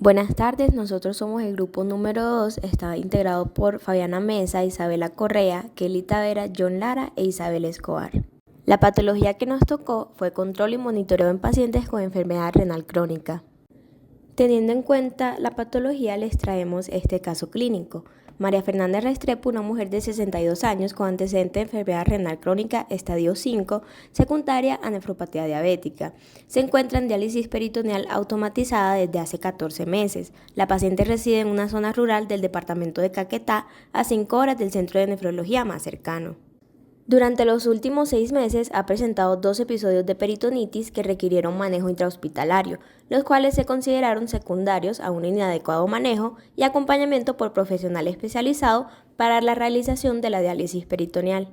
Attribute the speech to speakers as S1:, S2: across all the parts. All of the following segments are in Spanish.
S1: Buenas tardes, nosotros somos el grupo número 2, está integrado por Fabiana Mesa, Isabela Correa, Kelly Tavera, John Lara e Isabel Escobar. La patología que nos tocó fue control y monitoreo en pacientes con enfermedad renal crónica. Teniendo en cuenta la patología, les traemos este caso clínico. María Fernanda Restrepo, una mujer de 62 años con antecedente de enfermedad renal crónica estadio 5, secundaria a nefropatía diabética. Se encuentra en diálisis peritoneal automatizada desde hace 14 meses. La paciente reside en una zona rural del departamento de Caquetá, a 5 horas del centro de nefrología más cercano. Durante los últimos 6 meses ha presentado 2 episodios de peritonitis que requirieron manejo intrahospitalario, los cuales se consideraron secundarios a un inadecuado manejo y acompañamiento por profesional especializado para la realización de la diálisis peritoneal.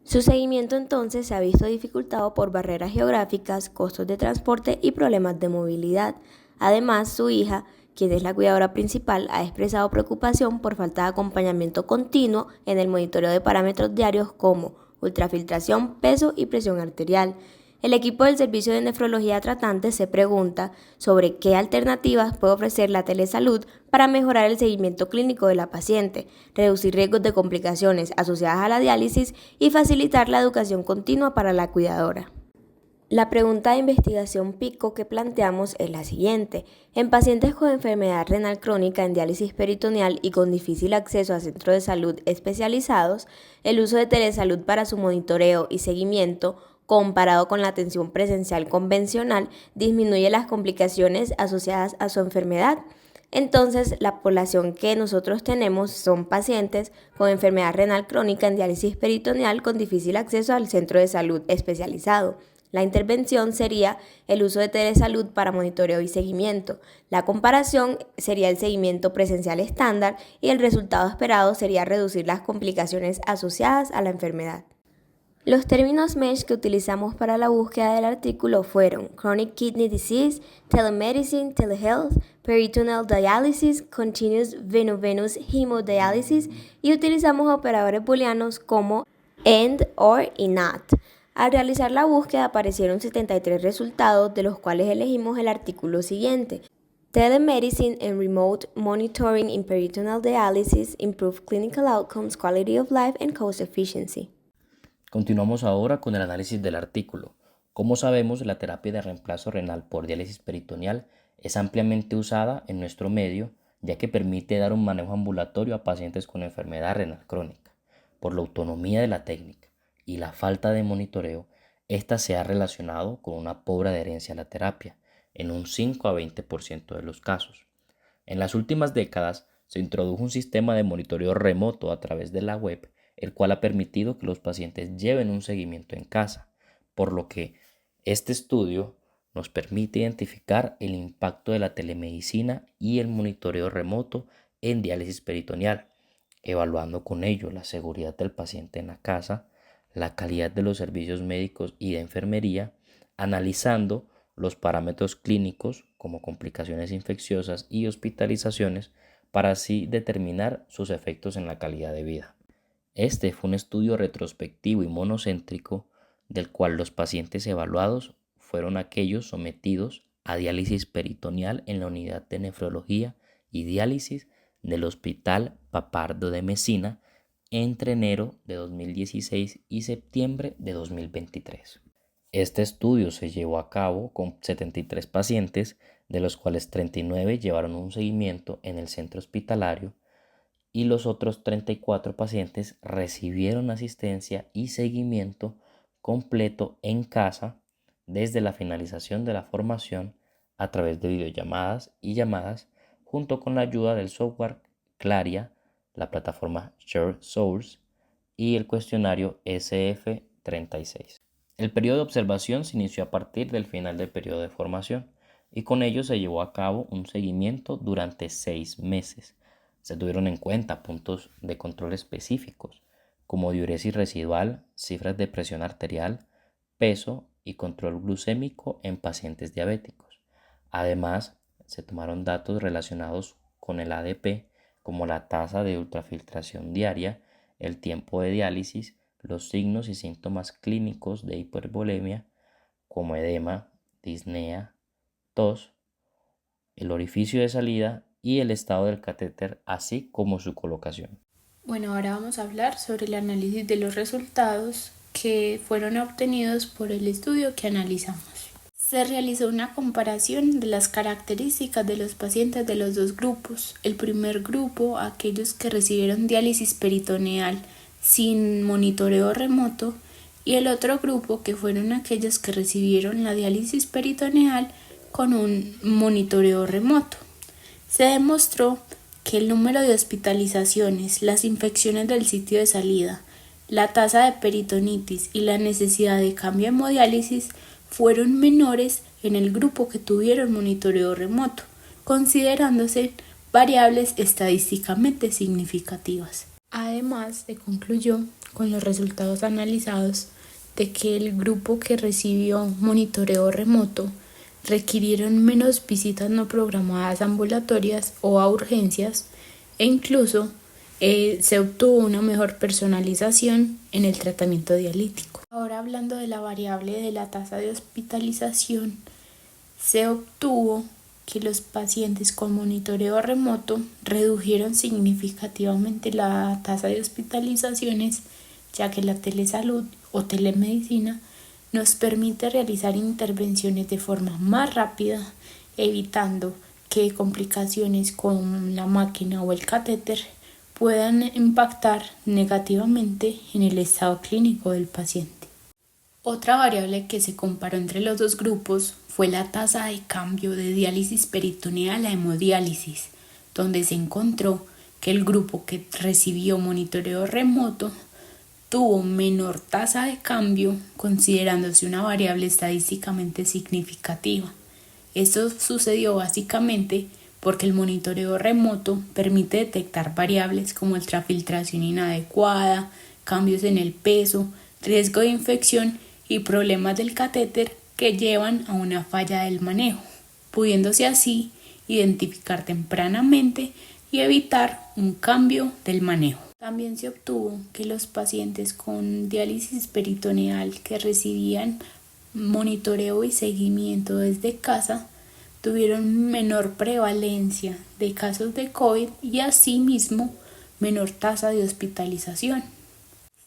S1: Su seguimiento entonces se ha visto dificultado por barreras geográficas, costos de transporte y problemas de movilidad. Además, su hija, quien es la cuidadora principal, ha expresado preocupación por falta de acompañamiento continuo en el monitoreo de parámetros diarios como ultrafiltración, peso y presión arterial. El equipo del Servicio de Nefrología Tratante se pregunta sobre qué alternativas puede ofrecer la telesalud para mejorar el seguimiento clínico de la paciente, reducir riesgos de complicaciones asociadas a la diálisis y facilitar la educación continua para la cuidadora. La pregunta de investigación pico que planteamos es la siguiente. En pacientes con enfermedad renal crónica en diálisis peritoneal y con difícil acceso a centros de salud especializados, el uso de telesalud para su monitoreo y seguimiento comparado con la atención presencial convencional disminuye las complicaciones asociadas a su enfermedad. Entonces, la población que nosotros tenemos son pacientes con enfermedad renal crónica en diálisis peritoneal con difícil acceso al centro de salud especializado. La intervención sería el uso de telesalud para monitoreo y seguimiento. La comparación sería el seguimiento presencial estándar y el resultado esperado sería reducir las complicaciones asociadas a la enfermedad. Los términos MESH que utilizamos para la búsqueda del artículo fueron Chronic Kidney Disease, Telemedicine, Telehealth, Peritoneal Dialysis, Continuous Veno-Venous Hemodialysis y utilizamos operadores booleanos como AND, OR y NOT. Al realizar la búsqueda aparecieron 73 resultados, de los cuales elegimos el artículo siguiente. Telemedicine and Remote Monitoring in Peritoneal Dialysis Improve Clinical Outcomes, Quality of Life and Cost Efficiency.
S2: Continuamos ahora con el análisis del artículo. Como sabemos, la terapia de reemplazo renal por diálisis peritoneal es ampliamente usada en nuestro medio, ya que permite dar un manejo ambulatorio a pacientes con enfermedad renal crónica. Por la autonomía de la técnica y la falta de monitoreo, esta se ha relacionado con una pobre adherencia a la terapia, en un 5 a 20% de los casos. En las últimas décadas, se introdujo un sistema de monitoreo remoto a través de la web, el cual ha permitido que los pacientes lleven un seguimiento en casa, por lo que este estudio nos permite identificar el impacto de la telemedicina y el monitoreo remoto en diálisis peritoneal, evaluando con ello la seguridad del paciente en la casa, la calidad de los servicios médicos y de enfermería, analizando los parámetros clínicos como complicaciones infecciosas y hospitalizaciones para así determinar sus efectos en la calidad de vida. Este fue un estudio retrospectivo y monocéntrico del cual los pacientes evaluados fueron aquellos sometidos a diálisis peritoneal en la unidad de nefrología y diálisis del Hospital Papardo de Mesina entre enero de 2016 y septiembre de 2023. Este estudio se llevó a cabo con 73 pacientes, de los cuales 39 llevaron un seguimiento en el centro hospitalario y los otros 34 pacientes recibieron asistencia y seguimiento completo en casa desde la finalización de la formación a través de videollamadas y llamadas junto con la ayuda del software Claria, la plataforma ShareSource y el cuestionario SF36. El periodo de observación se inició a partir del final del periodo de formación y con ello se llevó a cabo un seguimiento durante 6 meses. Se tuvieron en cuenta puntos de control específicos, como diuresis residual, cifras de presión arterial, peso y control glucémico en pacientes diabéticos. Además, se tomaron datos relacionados con el ADP, como la tasa de ultrafiltración diaria, el tiempo de diálisis, los signos y síntomas clínicos de hipervolemia, como edema, disnea, tos, el orificio de salida y el estado del catéter, así como su colocación.
S3: Bueno, ahora vamos a hablar sobre el análisis de los resultados que fueron obtenidos por el estudio que analizamos. Se realizó una comparación de las características de los pacientes de los dos grupos. El primer grupo, aquellos que recibieron diálisis peritoneal sin monitoreo remoto, y el otro grupo, que fueron aquellos que recibieron la diálisis peritoneal con un monitoreo remoto. Se demostró que el número de hospitalizaciones, las infecciones del sitio de salida, la tasa de peritonitis y la necesidad de cambio de hemodiálisis fueron menores en el grupo que tuvieron monitoreo remoto, considerándose variables estadísticamente significativas. Además, se concluyó con los resultados analizados de que el grupo que recibió monitoreo remoto requirieron menos visitas no programadas ambulatorias o a urgencias e incluso se obtuvo una mejor personalización en el tratamiento dialítico. Ahora hablando de la variable de la tasa de hospitalización, se obtuvo que los pacientes con monitoreo remoto redujeron significativamente la tasa de hospitalizaciones, ya que la telesalud o telemedicina nos permite realizar intervenciones de forma más rápida, evitando que complicaciones con la máquina o el catéter puedan impactar negativamente en el estado clínico del paciente. Otra variable que se comparó entre los dos grupos fue la tasa de cambio de diálisis peritoneal a hemodiálisis, donde se encontró que el grupo que recibió monitoreo remoto tuvo menor tasa de cambio, considerándose una variable estadísticamente significativa. Esto sucedió básicamente porque el monitoreo remoto permite detectar variables como ultrafiltración inadecuada, cambios en el peso, riesgo de infección y problemas del catéter que llevan a una falla del manejo, pudiéndose así identificar tempranamente y evitar un cambio del manejo. También se obtuvo que los pacientes con diálisis peritoneal que recibían monitoreo y seguimiento desde casa tuvieron menor prevalencia de casos de COVID y asimismo menor tasa de hospitalización,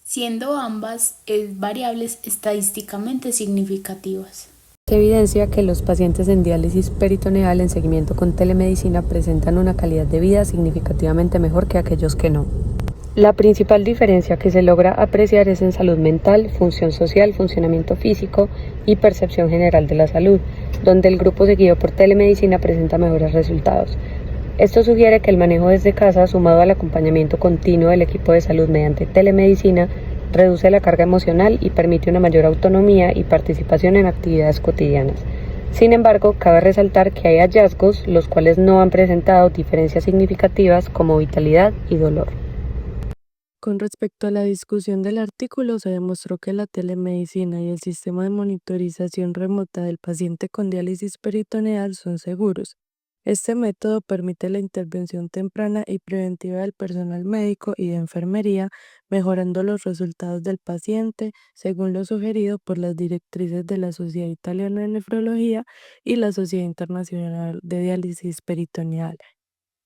S3: siendo ambas variables estadísticamente significativas.
S4: Se evidencia que los pacientes en diálisis peritoneal en seguimiento con telemedicina presentan una calidad de vida significativamente mejor que aquellos que no. La principal diferencia que se logra apreciar es en salud mental, función social, funcionamiento físico y percepción general de la salud, donde el grupo seguido por telemedicina presenta mejores resultados. Esto sugiere que el manejo desde casa, sumado al acompañamiento continuo del equipo de salud mediante telemedicina, reduce la carga emocional y permite una mayor autonomía y participación en actividades cotidianas. Sin embargo, cabe resaltar que hay hallazgos los cuales no han presentado diferencias significativas como vitalidad y dolor.
S5: Con respecto a la discusión del artículo, se demostró que la telemedicina y el sistema de monitorización remota del paciente con diálisis peritoneal son seguros. Este método permite la intervención temprana y preventiva del personal médico y de enfermería, mejorando los resultados del paciente, según lo sugerido por las directrices de la Sociedad Italiana de Nefrología y la Sociedad Internacional de Diálisis Peritoneal.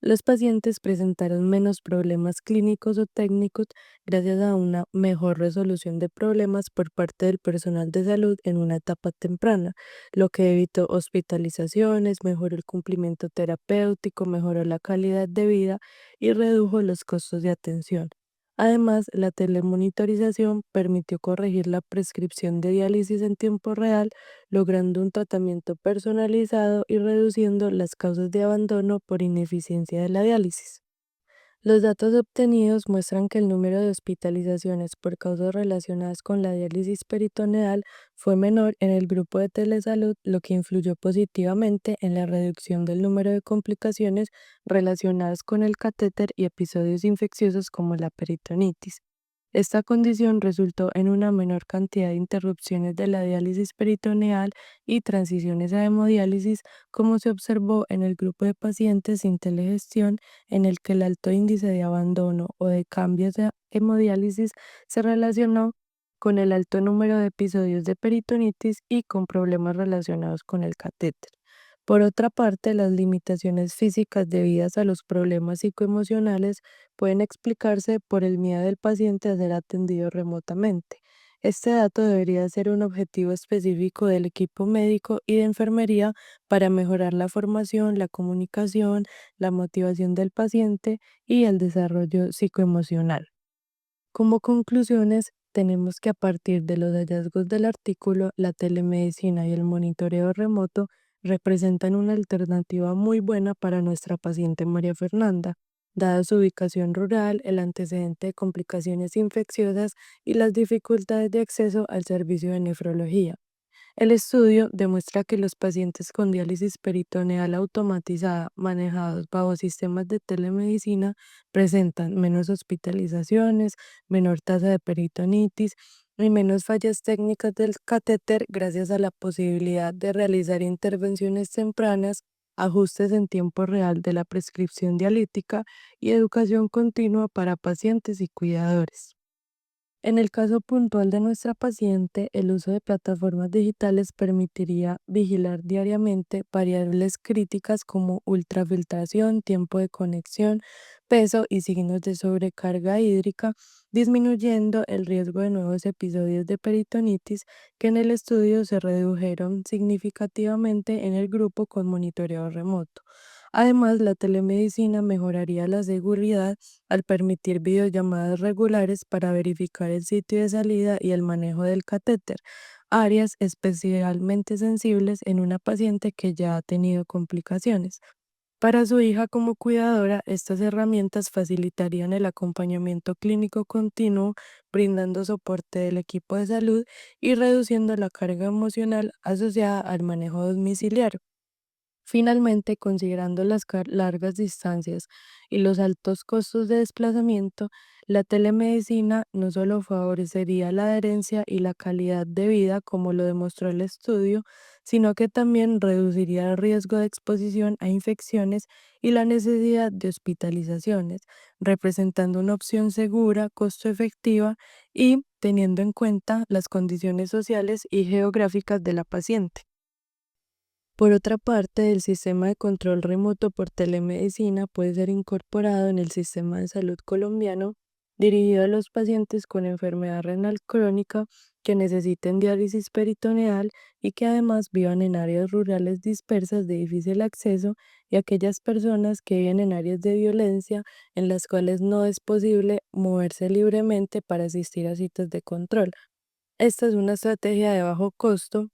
S5: Los pacientes presentaron menos problemas clínicos o técnicos gracias a una mejor resolución de problemas por parte del personal de salud en una etapa temprana, lo que evitó hospitalizaciones, mejoró el cumplimiento terapéutico, mejoró la calidad de vida y redujo los costos de atención. Además, la telemonitorización permitió corregir la prescripción de diálisis en tiempo real, logrando un tratamiento personalizado y reduciendo las causas de abandono por ineficiencia de la diálisis. Los datos obtenidos muestran que el número de hospitalizaciones por causas relacionadas con la diálisis peritoneal fue menor en el grupo de telesalud, lo que influyó positivamente en la reducción del número de complicaciones relacionadas con el catéter y episodios infecciosos como la peritonitis. Esta condición resultó en una menor cantidad de interrupciones de la diálisis peritoneal y transiciones a hemodiálisis, como se observó en el grupo de pacientes sin telegestión, en el que el alto índice de abandono o de cambios de hemodiálisis se relacionó con el alto número de episodios de peritonitis y con problemas relacionados con el catéter. Por otra parte, las limitaciones físicas debidas a los problemas psicoemocionales pueden explicarse por el miedo del paciente a ser atendido remotamente. Este dato debería ser un objetivo específico del equipo médico y de enfermería para mejorar la formación, la comunicación, la motivación del paciente y el desarrollo psicoemocional. Como conclusiones, tenemos que a partir de los hallazgos del artículo, la telemedicina y el monitoreo remoto representan una alternativa muy buena para nuestra paciente María Fernanda, dada su ubicación rural, el antecedente de complicaciones infecciosas y las dificultades de acceso al servicio de nefrología. El estudio demuestra que los pacientes con diálisis peritoneal automatizada manejados bajo sistemas de telemedicina presentan menos hospitalizaciones, menor tasa de peritonitis y menos fallas técnicas del catéter gracias a la posibilidad de realizar intervenciones tempranas, ajustes en tiempo real de la prescripción dialítica y educación continua para pacientes y cuidadores. En el caso puntual de nuestra paciente, el uso de plataformas digitales permitiría vigilar diariamente variables críticas como ultrafiltración, tiempo de conexión, peso y signos de sobrecarga hídrica, disminuyendo el riesgo de nuevos episodios de peritonitis que en el estudio se redujeron significativamente en el grupo con monitoreo remoto. Además, la telemedicina mejoraría la seguridad al permitir videollamadas regulares para verificar el sitio de salida y el manejo del catéter, áreas especialmente sensibles en una paciente que ya ha tenido complicaciones. Para su hija como cuidadora, estas herramientas facilitarían el acompañamiento clínico continuo, brindando soporte del equipo de salud y reduciendo la carga emocional asociada al manejo domiciliario. Finalmente, considerando las largas distancias y los altos costos de desplazamiento, la telemedicina no solo favorecería la adherencia y la calidad de vida, como lo demostró el estudio, sino que también reduciría el riesgo de exposición a infecciones y la necesidad de hospitalizaciones, representando una opción segura, costo efectiva y teniendo en cuenta las condiciones sociales y geográficas de la paciente. Por otra parte, el sistema de control remoto por telemedicina puede ser incorporado en el sistema de salud colombiano dirigido a los pacientes con enfermedad renal crónica que necesiten diálisis peritoneal y que además vivan en áreas rurales dispersas de difícil acceso y aquellas personas que viven en áreas de violencia en las cuales no es posible moverse libremente para asistir a citas de control. Esta es una estrategia de bajo costo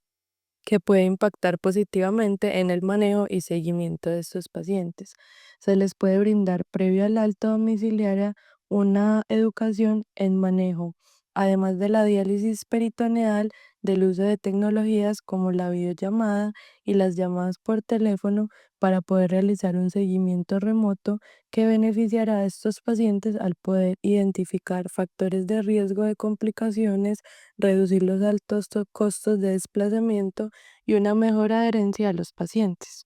S5: que puede impactar positivamente en el manejo y seguimiento de estos pacientes. Se les puede brindar previo al alta domiciliaria una educación en manejo, además de la diálisis peritoneal, del uso de tecnologías como la videollamada y las llamadas por teléfono para poder realizar un seguimiento remoto que beneficiará a estos pacientes al poder identificar factores de riesgo de complicaciones, reducir los altos costos de desplazamiento y una mejor adherencia a los pacientes.